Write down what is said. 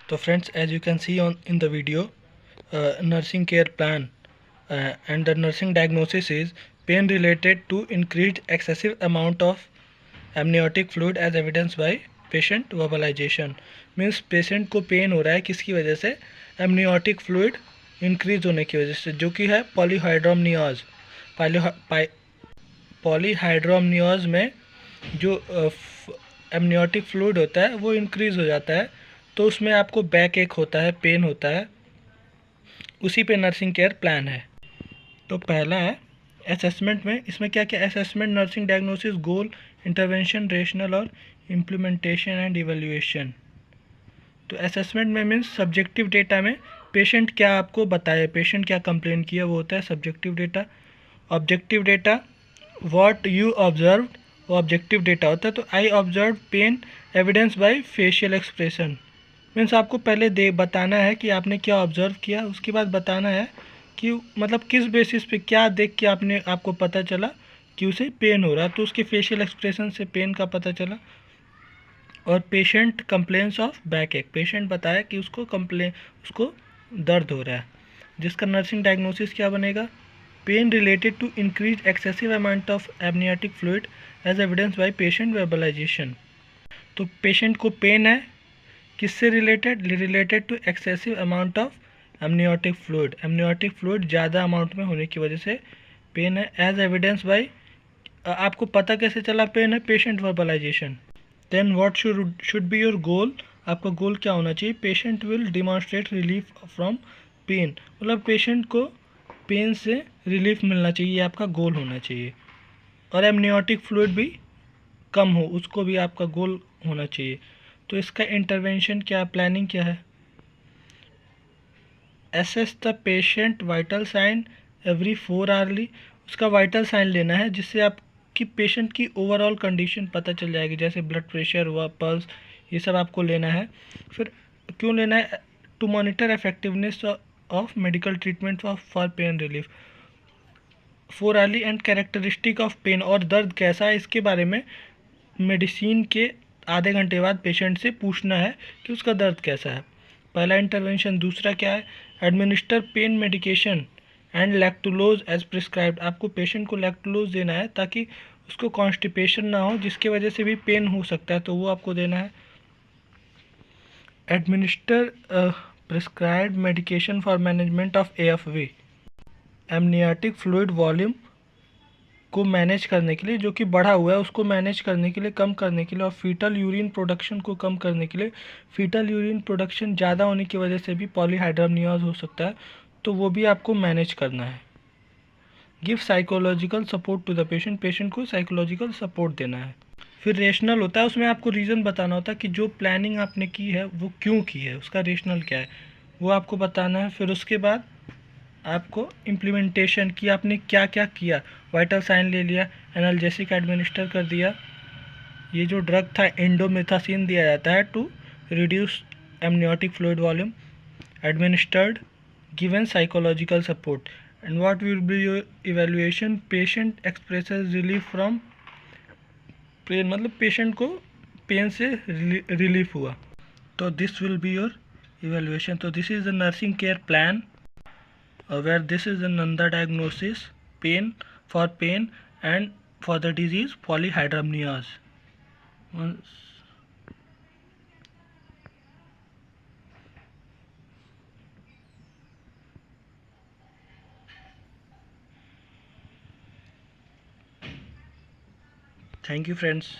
So friends, as you can see on in the video, nursing care plan and the nursing diagnosis is pain related to increased excessive amount of amniotic fluid as evidenced by patient verbalization. Means patient को pen हो रहा है किसकी वजह से? Amniotic fluid increase होने की वजह से, जो कि है पॉलीहाइड्रोमनियोज। पॉलीहाइड्रोमनियोज में जो एमनियोटिक फ्लूइड होता है वो इंक्रीज हो जाता है, तो उसमें आपको बैक एक होता है, पेन होता है, उसी पे नर्सिंग केयर प्लान है। तो पहला है असेसमेंट में, इसमें क्या क्या असेसमेंट, नर्सिंग डायग्नोसिस, गोल, इंटरवेंशन, रेशनल और इम्प्लीमेंटेशन एंड इवेल्युएशन। तो असेसमेंट में मीन्स सब्जेक्टिव डेटा में पेशेंट क्या आपको बताए, पेशेंट क्या कंप्लेन किया, वो होता है subjective data. Objective data, what you observe, वो ऑब्जेक्टिव डेटा होता है। तो I observe pain evidence by facial expression, means आपको पहले बताना है कि आपने क्या ऑब्जर्व किया, उसके बाद बताना है कि मतलब किस बेसिस पे क्या देख के आपको पता चला कि उसे पेन हो रहा, तो उसके फेशियल एक्सप्रेशन से पेन का पता चला। और पेशेंट कंप्लेंस ऑफ बैक एक, पेशेंट बताया कि उसको दर्द हो रहा है, जिसका नर्सिंग डायग्नोसिस क्या बनेगा? Pain related to increase excessive amount of amniotic fluid as evidence by patient verbalization. तो पेशेंट को पेन है, किससे related to excessive amount of amniotic fluid, amniotic fluid ज़्यादा अमाउंट में होने की वजह से पेन है। एज एविडेंस बाय, आपको पता कैसे चला पेन है? Patient verbalization. Then what should be your goal, आपका गोल क्या होना चाहिए? Patient will demonstrate relief from pain, मतलब पेशेंट को पेन से रिलीफ मिलना चाहिए, ये आपका गोल होना चाहिए। और एमनियोटिक फ्लूइड भी कम हो, उसको भी आपका गोल होना चाहिए। तो इसका इंटरवेंशन क्या, प्लानिंग क्या है? Assess the patient vital sign every 4 hourly, उसका वाइटल साइन लेना है जिससे आपकी पेशेंट की ओवरऑल कंडीशन पता चल जाएगी, जैसे ब्लड प्रेशर हुआ, पल्स, ये सब आपको लेना है। फिर क्यों लेना है? To monitor effectiveness of medical treatment for pain relief. 4 hourly and characteristic of pain, और दर्द कैसा है इसके बारे में मेडिसिन के आधे घंटे बाद पेशेंट से पूछना है कि उसका दर्द कैसा है। पहला इंटरवेंशन। दूसरा क्या है? Administer pain medication and lactulose as prescribed, आपको पेशेंट को लैक्टुलोज देना है ताकि उसको कॉन्स्टिपेशन ना हो, जिसकी वजह से भी पेन हो सकता है, तो वो आपको देना है। Administer prescribed medication for management of AFV, amniotic fluid volume को मैनेज करने के लिए, जो कि बढ़ा हुआ है उसको मैनेज करने के लिए, कम करने के लिए, और फीटल यूरिन प्रोडक्शन को कम करने के लिए। फीटल यूरिन प्रोडक्शन ज़्यादा होने की वजह से भी पॉलीहाइड्रोमनियोज हो सकता है, तो वो भी आपको मैनेज करना है। Give psychological support to the patient, patient को साइकोलॉजिकल सपोर्ट देना है। फिर रेशनल होता है, उसमें आपको रीज़न बताना होता है कि जो प्लानिंग आपने की है वो क्यों की है, उसका रेशनल क्या है, वो आपको बताना है। फिर उसके बाद आपको इम्प्लीमेंटेशन की, आपने क्या क्या किया। वाइटल साइन ले लिया, एनाल्जेसिक एडमिनिस्टर कर दिया, ये जो ड्रग था इंडोमेथासिन दिया जाता है to reduce amniotic fluid volume, administered, given psychological support. And what will be your evaluation? Patient expresses relief from pain, मतलब पेशेंट को पेन से रिलीफ हुआ, तो this will be your evaluation. तो this is the nursing care plan where this is another diagnosis, pain for pain and for the disease polyhydramnios. Thank you friends.